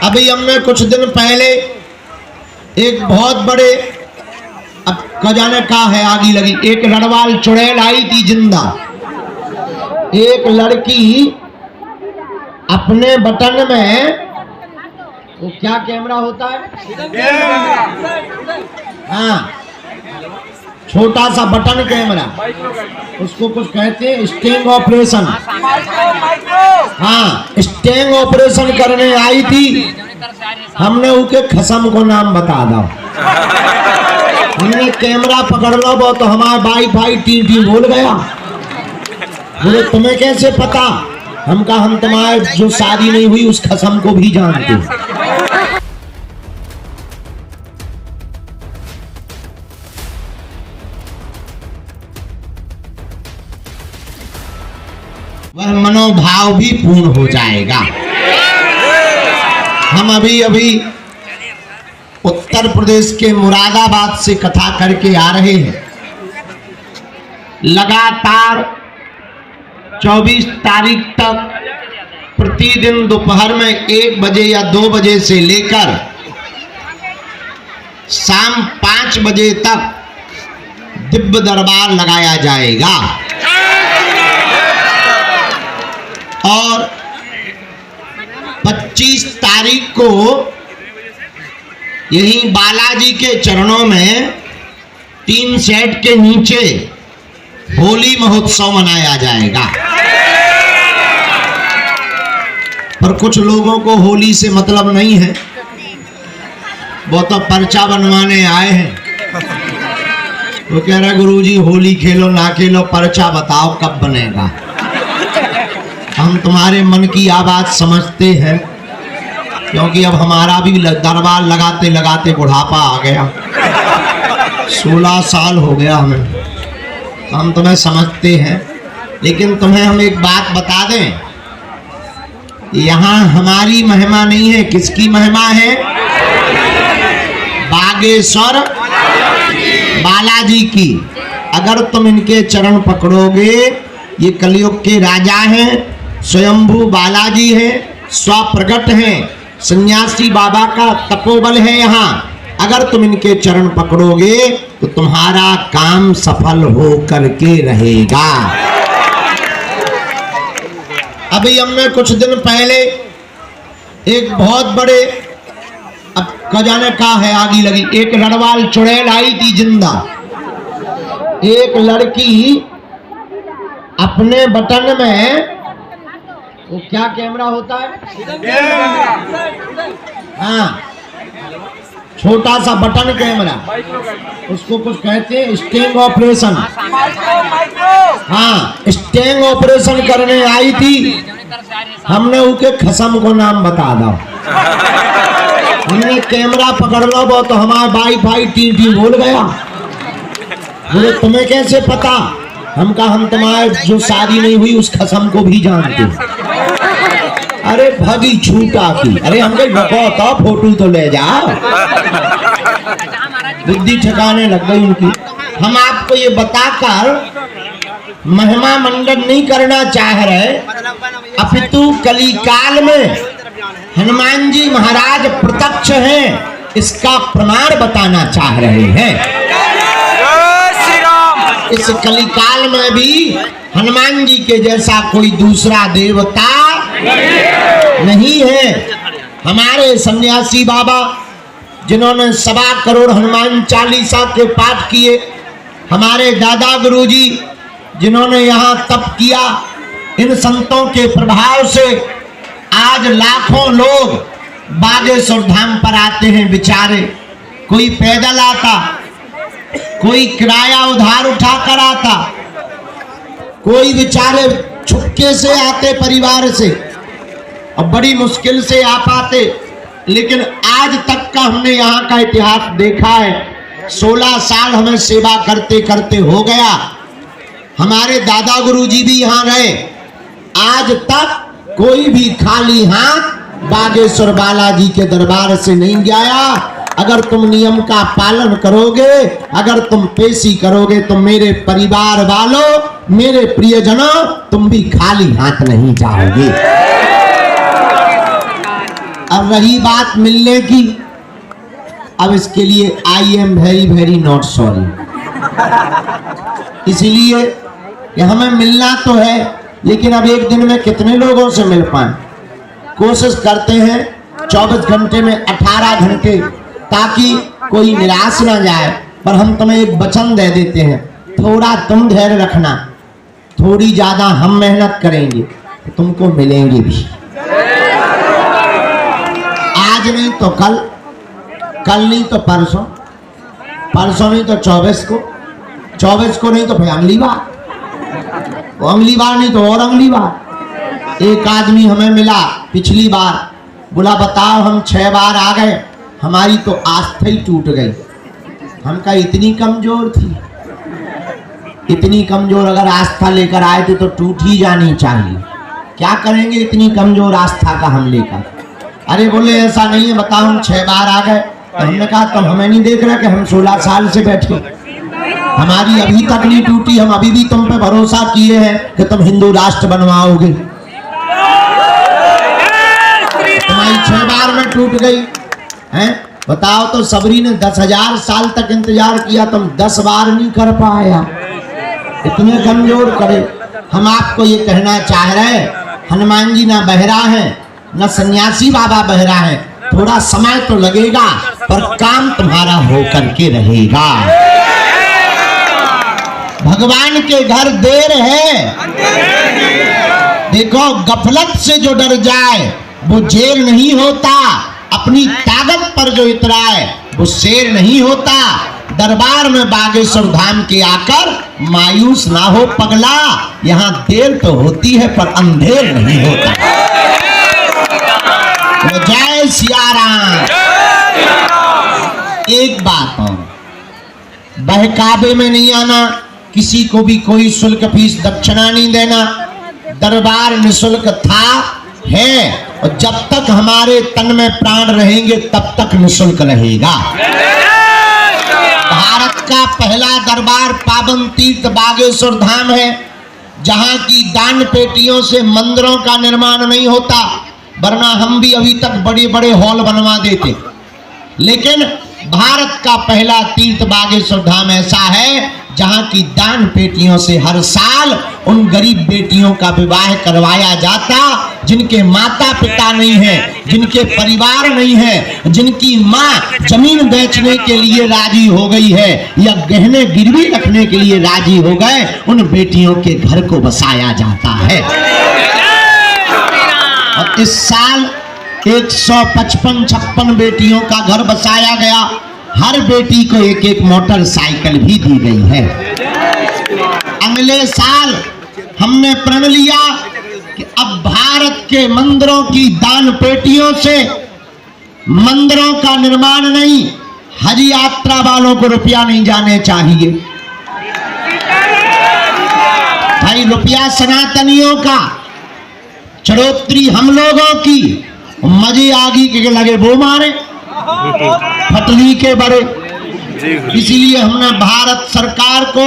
अभी हमने कुछ दिन पहले एक बहुत बड़े, अब खजाने का है आगी लगी, एक लड़वाल चुड़ैल आई थी जिंदा। एक लड़की अपने बटन में, वो क्या कैमरा होता है, हाँ छोटा सा बटन कैमरा, उसको कुछ कहते हैं स्टिंग ऑपरेशन। हाँ स्टिंग ऑपरेशन करने आई थी। हमने उनके खसम को नाम बता दो। हमने कैमरा पकड़ लो वो तो हमारा वाईफाई टी बोल गया। बोले तुम्हें कैसे पता? हम कहा हम तुम्हारे जो शादी नहीं हुई उस खसम को भी जानते। वह मनोभाव भी पूर्ण हो जाएगा। हम अभी उत्तर प्रदेश के मुरादाबाद से कथा करके आ रहे हैं। लगातार 24 तारीख तक प्रतिदिन दोपहर में 1 बजे या 2 बजे से लेकर शाम 5 बजे तक दिव्य दरबार लगाया जाएगा। और 25 तारीख को यही बालाजी के चरणों में 3 सेट के नीचे होली महोत्सव मनाया जाएगा। पर कुछ लोगों को होली से मतलब नहीं है, वो तो पर्चा बनवाने आए हैं। वो कह रहा गुरुजी होली खेलो ना खेलो, पर्चा बताओ कब बनेगा। हम तुम्हारे मन की आवाज समझते हैं, क्योंकि अब हमारा भी दरबार लगाते लगाते बुढ़ापा आ गया। 16 साल हो गया हमें। हम तुम्हें समझते हैं, लेकिन तुम्हें हम एक बात बता दें, यहाँ हमारी महिमा नहीं है। किसकी महिमा है? बागेश्वर बालाजी की। अगर तुम इनके चरण पकड़ोगे, ये कलयुग के राजा हैं, स्वयंभू बालाजी हैं, स्वप्रगट हैं, सन्यासी बाबा का तपोबल है यहाँ। अगर तुम इनके चरण पकड़ोगे तो तुम्हारा काम सफल हो करके रहेगा। अभी हमने कुछ दिन पहले एक बहुत बड़े, अब खजाने का है आगी लगी, एक लड़वाल चुड़ैल आई थी जिंदा। एक लड़की अपने बटन में, वो क्या कैमरा होता है, हाँ छोटा सा बटन कैमरा, उसको कुछ कहते हैं स्टिंग ऑपरेशन। हाँ स्टिंग ऑपरेशन करने आई थी। हमने उनके खसम को नाम बता दो। हमने कैमरा पकड़ लो वो तो हमारा वाईफाई टी बोल गया। बोले तुम्हें कैसे पता? हम कहा हम तुम्हारे जो शादी नहीं हुई उस खसम को भी जानते। अरे भगी छूटा की, अरे हमको तो फोटो तो ले जाओ। बुद्धि ठिकाने लग गई उनकी। हम आपको ये बताकर महिमा मंडन नहीं करना चाह रहे, अपितु कलिकाल में हनुमान जी महाराज प्रत्यक्ष हैं, इसका प्रमाण बताना चाह रहे हैं। इस कलिकाल में भी हनुमान जी के जैसा कोई दूसरा देवता नहीं है। हमारे सन्यासी बाबा जिन्होंने 1.25 करोड़ हनुमान चालीसा के पाठ किए, हमारे दादा गुरुजी जिन्होंने यहाँ तप किया, इन संतों के प्रभाव से आज लाखों लोग बागेश्वर धाम पर आते हैं। बेचारे कोई पैदल आता, कोई किराया उधार उठा कर आता, कोई बेचारे छुपके से आते परिवार से और बड़ी मुश्किल से आ पाते। लेकिन आज तक का हमने यहाँ का इतिहास देखा है। 16 साल हमें सेवा करते करते हो गया। हमारे दादा गुरुजी भी यहाँ रहे। आज तक कोई भी खाली हाथ बागेश्वर बालाजी के दरबार से नहीं गया। अगर तुम नियम का पालन करोगे, अगर तुम पेशी करोगे तो मेरे परिवार वालों, मेरे प्रियजनों, तुम भी खाली हाथ नहीं जाओगे। अब रही बात मिलने की, अब इसके लिए I am very very not sorry. इसलिए कि हमें मिलना तो है, लेकिन अब एक दिन में कितने लोगों से मिल पाए। कोशिश करते हैं 24 घंटे में 18 घंटे, ताकि कोई निराश ना जाए। पर हम तुम्हें एक वचन दे देते हैं, थोड़ा तुम धैर्य रखना, थोड़ी ज्यादा हम मेहनत करेंगे तो तुमको मिलेंगे भी। आज नहीं तो कल, कल नहीं तो परसों, परसों नहीं तो 24 को, 24 को नहीं तो फिर अगली बार, वो अगली बार नहीं तो और अगली बार। एक आदमी हमें मिला पिछली बार, बोला बताओ हम 6 बार आ गए, हमारी तो आस्था ही टूट गई। हम कहा इतनी कमजोर थी, इतनी कमजोर अगर आस्था लेकर आए थे तो टूट ही जानी चाहिए। क्या करेंगे इतनी कमजोर आस्था का हम लेकर। अरे बोले ऐसा नहीं है, बताओ हम 6 बार आ गए। तो हमने कहा तुम हमें नहीं देख रहे कि हम 16 साल से बैठे, हमारी अभी तक नहीं टूटी, हम अभी भी तुम पे भरोसा किए हैं कि तुम हिंदू राष्ट्र बनवाओगे। तुम्हारी 6 बार में टूट गई हैं। बताओ तो सबरी ने 10,000 साल तक इंतजार किया, तुम 10 बार नहीं कर पाया, इतने कमजोर करे। हम आपको ये कहना चाह रहे हैं, हनुमान जी ना बहरा है, ना सन्यासी बाबा बहरा है। थोड़ा समय तो लगेगा, पर काम तुम्हारा होकर के रहेगा। भगवान के घर देर है। देखो गफलत से जो डर जाए वो जेर नहीं होता, अपनी ताकत पर जो इतराए वो शेर नहीं होता। दरबार में बागेश्वर धाम के आकर मायूस ना हो पगला, यहाँ देर तो होती है पर अंधेर नहीं होता। जय सिया राम। एक बात और, बहकावे में नहीं आना, किसी को भी कोई शुल्क फीस दक्षिणा नहीं देना। दरबार निःशुल्क था, है, और जब तक हमारे तन में प्राण रहेंगे तब तक निःशुल्क रहेगा। भारत का पहला दरबार पावन तीर्थ बागेश्वर धाम है, जहां की दान पेटियों से मंदिरों का निर्माण नहीं होता, वरना हम भी अभी तक बड़े बड़े हॉल बनवा देते। लेकिन भारत का पहला तीर्थ बागेश्वर धाम ऐसा है जहां की दान पेटियों से हर साल उन गरीब बेटियों का विवाह करवाया जाता, जिनके माता पिता नहीं है, जिनके परिवार नहीं है, जिनकी माँ जमीन बेचने के लिए राजी हो गई है या गहने गिरवी रखने के लिए राजी हो गए, उन बेटियों के घर को बसाया जाता है। और इस साल 155-56 बेटियों का घर बसाया गया। हर बेटी को एक एक मोटरसाइकिल भी दी गई है। अगले साल हमने प्रण लिया कि अब भारत के मंदिरों की दान पेटियों से मंदिरों का निर्माण नहीं, हज यात्रा वालों को रुपया नहीं जाने चाहिए। भाई रुपया सनातनियों का, चढ़ोतरी हम लोगों की, मजे आगी के लगे वो मारे, फटली के बड़े। इसीलिए हमने भारत सरकार को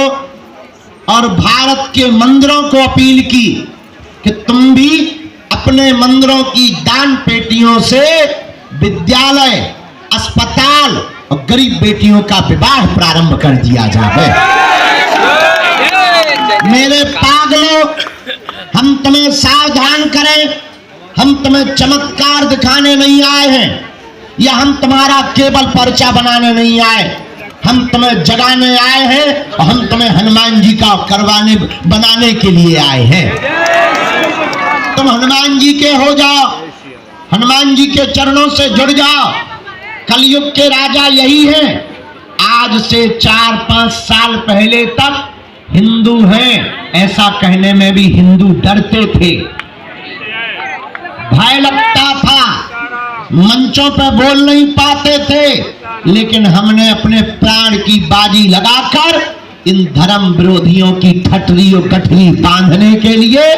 और भारत के मंदिरों को अपील की कि तुम भी अपने मंदिरों की दान पेटियों से विद्यालय, अस्पताल और गरीब बेटियों का विवाह प्रारंभ कर दिया जाए। मेरे पागलों, हम तुम्हें सावधान करें, हम तुम्हें चमत्कार दिखाने नहीं आए हैं, या हम तुम्हारा केवल पर्चा बनाने नहीं आए, हम तुम्हें जगाने आए हैं और हम तुम्हें हनुमान जी का करवाने बनाने के लिए आए हैं। तुम हनुमान जी के हो जाओ, हनुमान जी के चरणों से जुड़ जाओ। कलयुग के राजा यही हैं। आज से 4-5 साल पहले तक हिंदू हैं ऐसा कहने में भी हिंदू डरते थे, भय लगता था, मंचों पर बोल नहीं पाते थे। लेकिन हमने अपने प्राण की बाजी लगाकर इन धर्म विरोधियों की ठटरी और गठरी बांधने के लिए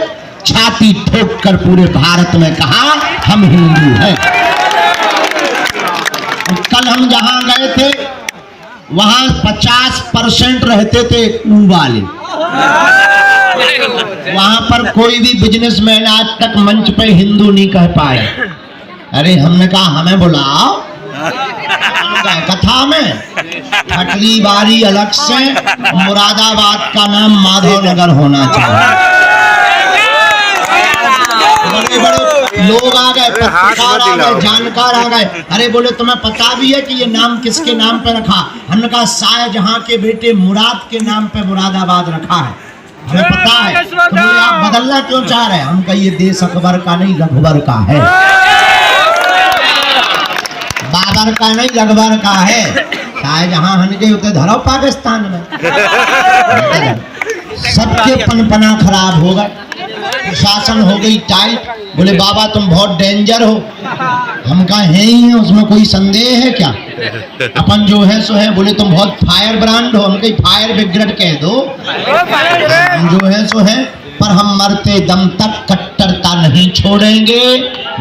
छाती ठोक कर पूरे भारत में कहा हम हिंदू हैं। कल हम जहां गए थे वहां 50% रहते थे ऊ वाले। वहां पर कोई भी बिजनेसमैन आज तक मंच पे हिंदू नहीं कह पाए अरे हमने कहा हमें बुलाओ, कथा में ठटरी बारी अलग से, मुरादाबाद का नाम माधव नगर होना चाहिए। बड़े बड़े लोग आ गए, पत्रकार आ गए, जानकार आ गए। अरे बोले तुम्हें पता भी है कि ये नाम किसके नाम पे रखा? हमने कहा शाहजहां के बेटे मुराद के नाम पे मुरादाबाद रखा है, हमें पता है। तो बोले आप बदलना क्यों चाह रहे हैं? हम कहा ये देश अकबर का नहीं रघुबर का है, बाबर का नहीं रघुबर का है। शाहजहां हन गए उते धरो पाकिस्तान में। सबके पनपना खराब हो गए, प्रशासन हो गई टाइट। बोले बाबा तुम बहुत डेंजर हो। हम कहा है ही है, उसमें कोई संदेह है क्या? अपन जो है सो है। बोले तुम बहुत फायर ब्रांड हो। हम कहीं फायर ब्रिगेड कह दो, हम जो है सो है। पर हम मरते दम तक कट्टरता नहीं छोड़ेंगे,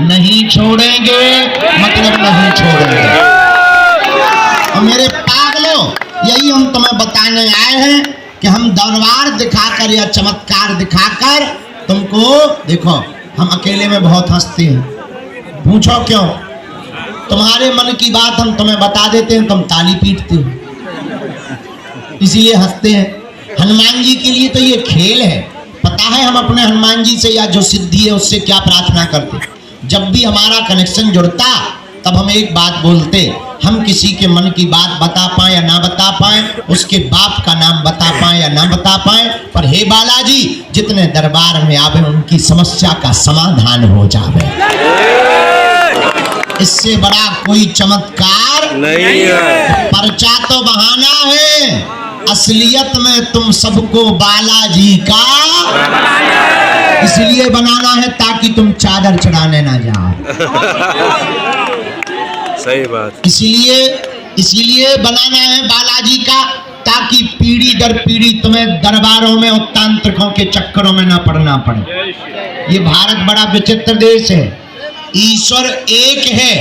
नहीं छोड़ेंगे, मतलब नहीं छोड़ेंगे। और मेरे पागलों, यही हम तुम्हें बताने आए हैं कि हम दरबार दिखाकर या चमत्कार दिखाकर तुमको, देखो हम अकेले में बहुत हंसते हैं, पूछो क्यों? तुम्हारे मन की बात हम तुम्हें बता देते हैं, तुम ताली पीटते हो, इसीलिए हंसते हैं। हनुमान जी के लिए तो ये खेल है। पता है हम अपने हनुमान जी से या जो सिद्धि है उससे क्या प्रार्थना करते? जब भी हमारा कनेक्शन जुड़ता तब हम एक बात बोलते, हम किसी के मन की बात बता पाए या ना बता पाए, उसके बाप का नाम बता पाए या ना बता पाए, पर हे बालाजी जितने दरबार में आवे उनकी समस्या का समाधान हो जावे। इससे बड़ा कोई चमत्कार नहीं है। पर्चा तो बहाना है, असलियत में तुम सबको बालाजी का इसलिए बनाना है ताकि तुम चादर चढ़ाने ना जाओ। सही बात। इसीलिए बनाना है बालाजी का, ताकि पीढ़ी दर पीढ़ी तुम्हें दरबारों में और तांत्रिकों के चक्करों में ना पड़ना पड़े। ये भारत बड़ा विचित्र देश है। ईश्वर एक है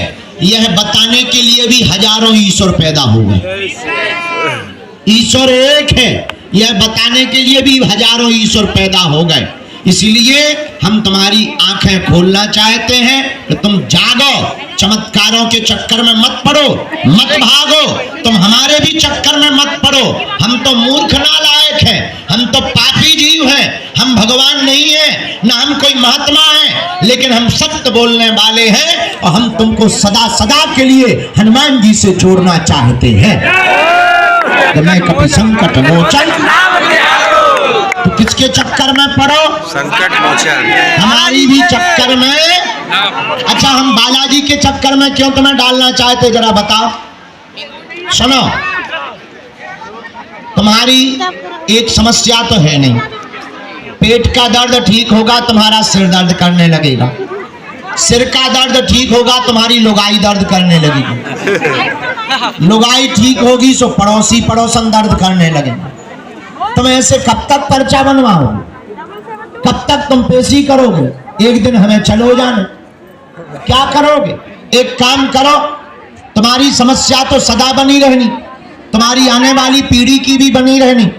यह बताने के लिए भी हजारों ईश्वर पैदा हो गए। ईश्वर एक है यह बताने के लिए भी हजारों ईश्वर पैदा हो गए। इसलिए हम तुम्हारी आंखें खोलना चाहते हैं कि तुम जागो, चमत्कारों के चक्कर में मत पड़ो, मत भागो, तुम हमारे भी चक्कर में मत पड़ो। हम तो मूर्ख नालायक हैं, हम तो पापी जीव हैं, हम भगवान नहीं हैं, ना हम कोई महात्मा हैं, लेकिन हम सत्य बोलने वाले हैं और हम तुमको सदा सदा के लिए हनुमान जी से जोड़ना चाहते हैं। मैं कभी संकट मोचन, तो किसके चक्कर में पड़ो? संकट मोचन। हमारी भी चक्कर में। अच्छा हम बालाजी के चक्कर में क्यों तुम्हें डालना चाहते जरा बताओ। सुनो, तुम्हारी एक समस्या तो है नहीं, पेट का दर्द ठीक होगा तुम्हारा सिर दर्द करने लगेगा, सिर का दर्द ठीक होगा तुम्हारी लुगाई दर्द करने लगेगी, लुगाई ठीक होगी सो पड़ोसी पड़ोसन दर्द करने लगेगा। तुम ऐसे कब तक पर्चा बनवाओगे? कब तक तुम पेशी करोगे? एक दिन हमें चलो जाने, क्या करोगे? एक काम करो, तुम्हारी समस्या तो सदा बनी रहनी, तुम्हारी आने वाली पीढ़ी की भी बनी रहनी।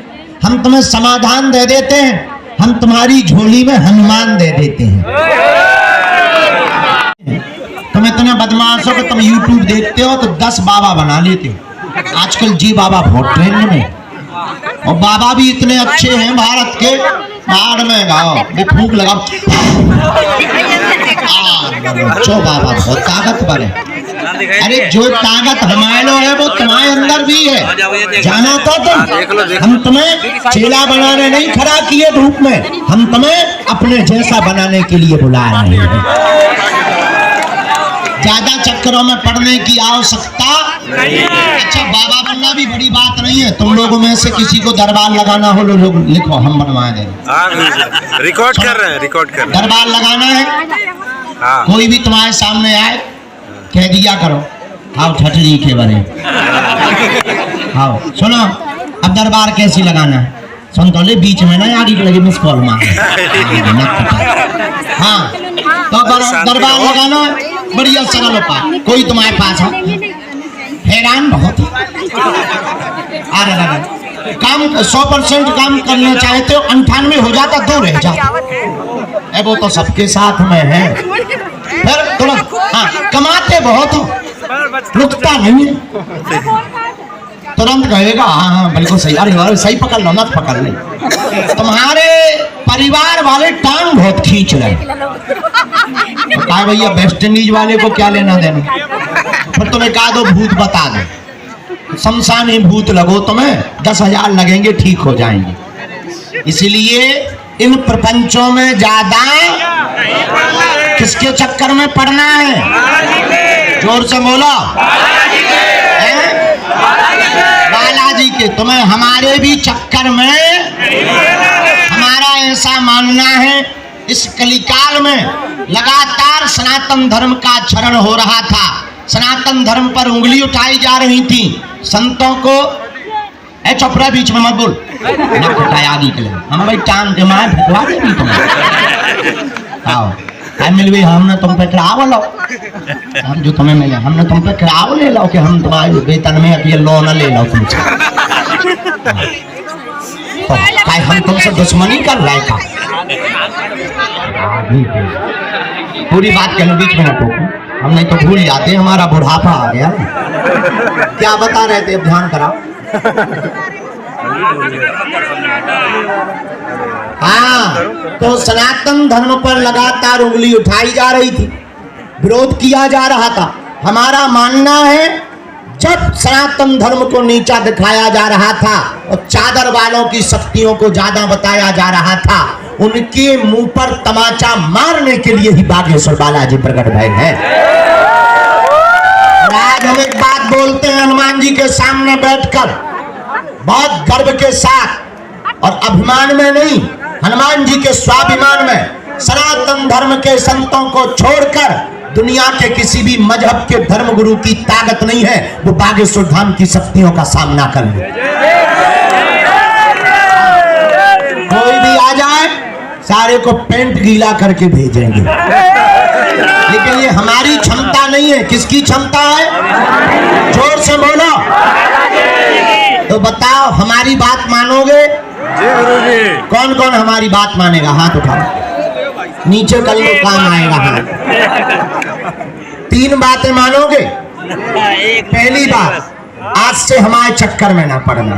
हम तुम्हें समाधान दे देते हैं, हम तुम्हारी झोली में हनुमान दे देते हैं। तुम इतने बदमाश हो कि तुम YouTube देखते हो तो 10 बाबा बना लेते हो। आजकल जी बाबा बहुत ट्रेंड में, और बाबा भी इतने अच्छे हैं भारत के, बाढ़ में गाओ, फूंक लगाओ, जो बाबा बहुत ताकतवर है। अरे जो ताकत हमारे है वो तुम्हारे अंदर भी है, जाना तो तुम। हम तुम्हें चेला बनाने नहीं खड़ा किए धूप में, हम तुम्हें अपने जैसा बनाने के लिए बुला रहे हैं। ज्यादा चक्करों में पड़ने की आवश्यकता नहीं है। अच्छा बाबा बनना भी बड़ी बात नहीं है। तुम लोगों में से किसी को दरबार लगाना हो लोग लिखो, हम बनवा देंगे। रिकॉर्ड कर रहे हैं, रिकॉर्ड कर रहे हैं। दरबार लगाना है, हाँ। कोई भी तुम्हारे सामने आए कह दिया करो आओ ठटरी के बारे। आओ सुनो, अब दरबार कैसी लगाना है सुन तो ले, बीच में ना यार लगे मिस कॉल मार। हाँ तो दरबार लगाना बढ़िया सरल उपाय। कोई तुम्हारे पास है हैरान बहुत अरे काम 100% काम करना चाहते हो, 98 हो जाता 2 रह जाता। वो तो सबके साथ में है। फिर तुरंत हाँ, कमाते बहुत हो, रुकता नहीं है, तुरंत कहेगा हाँ हाँ बिल्कुल सही, अरे सही पकड़ लो, मत पकड़ ले। तुम्हारे परिवार वाले टांग बहुत खींच रहे हैं। कहा भैया वेस्ट इंडीज वाले को क्या लेना देना, फिर तुम्हें कहा दो भूत बता दो, शमशानी भूत लगो, तुम्हें 10,000 लगेंगे, ठीक हो जाएंगे। इसलिए इन प्रपंचों में ज्यादा किसके चक्कर में पड़ना है? जोर से बोलो, बालाजी के। तुम्हें हमारे भी चक्कर में, हमारा ऐसा मानना है, इस कलिकाल में लगातार सनातन धर्म का क्षरण हो रहा था, सनातन धर्म पर उंगली उठाई जा रही थी। संतों को ए चोपड़ा बीच में मत बोल, ना कटाया आगे के लिए हम भाई टांग के मार भिजवा देंगे तुम्हें। आओ आई मिल गई, हमने तुम पे कराव लो, हम जो तुम्हें मिले हमने तुम पे कराव ले लो कि हम तुम्हारे वेतन में ये लोन ले लो तुमसे। तो काय हम तुमसे दुश्मनी कर रहे का? पूरी बात के बीच में न टोको, हम नहीं तो भूल जाते, हमारा बुढ़ापा आ गया। क्या बता रहे थे, अब ध्यान कराओ। हाँ, तो सनातन धर्म पर लगातार उंगली उठाई जा रही थी, विरोध किया जा रहा था। हमारा मानना है जब सनातन धर्म को नीचा दिखाया जा रहा था और चादर वालों की शक्तियों को ज्यादा बताया जा रहा था, उनके मुंह पर तमाचा मारने के लिए ही बागेश्वर बालाजी प्रकट भय है। आज हम एक बात बोलते हैं हनुमान जी के सामने बैठकर, बहुत गर्व के साथ और अभिमान में नहीं, हनुमान जी के स्वाभिमान में, सनातन धर्म के संतों को छोड़कर दुनिया के किसी भी मजहब के धर्म गुरु की ताकत नहीं है वो बागेश्वर धाम की शक्तियों का सामना कर ले। कोई भी आ जाए सारे को पेंट गीला करके भेजेंगे, लेकिन ये हमारी क्षमता नहीं है। किसकी क्षमता है? जोर से बोलो। तो बताओ हमारी बात मानोगे? कौन कौन हमारी बात मानेगा? हाथ उठाओ, नीचे कर लो, काम आएगा। हाँ, 3 बातें मानोगे। पहली बात, आज से हमारे चक्कर में ना पड़ना।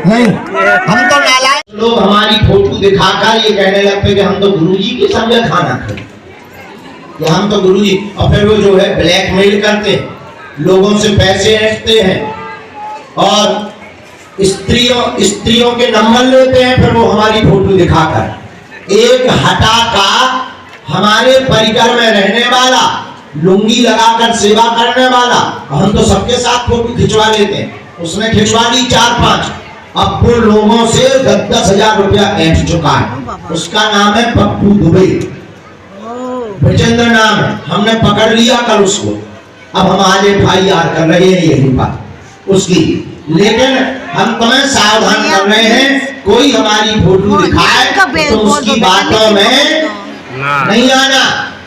नहीं, हम तो नालायक लोग हमारी फोटो दिखाकर ये कहने लगते कि हम तो गुरुजी के सामने खाना खाते, या हम तो गुरुजी, और फिर वो जो है ब्लैकमेल करते हैं, लोगों से पैसे ऐंठते हैं और स्त्रियों के नंबर लेते हैं, फिर वो हमारी फोटो दिखाकर। एक हटा का हमारे परिकर में रहने वाला, लुंगी लगाकर सेवा करने वाला, हम तो सबके साथ फोटो खिंचवा लेते हैं। उसने खिंचवा ली 4-5, अब वो लोगों से 10-10 हजार रुपया ऐंठ चुका है। उसका नाम है पप्पू दुबे, विजेंद्र नाम है। हमने पकड़ लिया कल उसको, अब हम आज FIR कर रहे हैं यही बात उसकी। लेकिन हम तुम्हें सावधान कर रहे हैं, कोई हमारी फोटो दिखाए तो उसकी बातों में नहीं आना।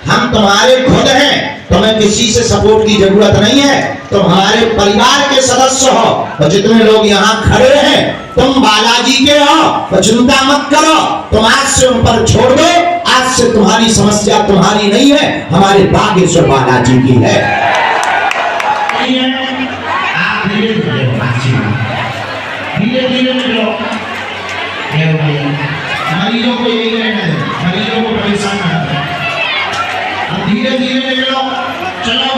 हम तुम्हारे खुद हैं, तुम्हें किसी से सपोर्ट की जरूरत नहीं है। तुम हमारे परिवार के सदस्य हो और जितने लोग यहाँ खड़े हैं तुम बालाजी के हो, तो चिंता मत करो। तुम आज से उन पर छोड़ दो, आज से तुम्हारी समस्या तुम्हारी नहीं है, हमारे बागेश्वर बालाजी की है। धीरे धीरे निकलो, मरीजों को यही रहना है, मरीजों को परेशान करना है। धीरे धीरे निकलो, चलो।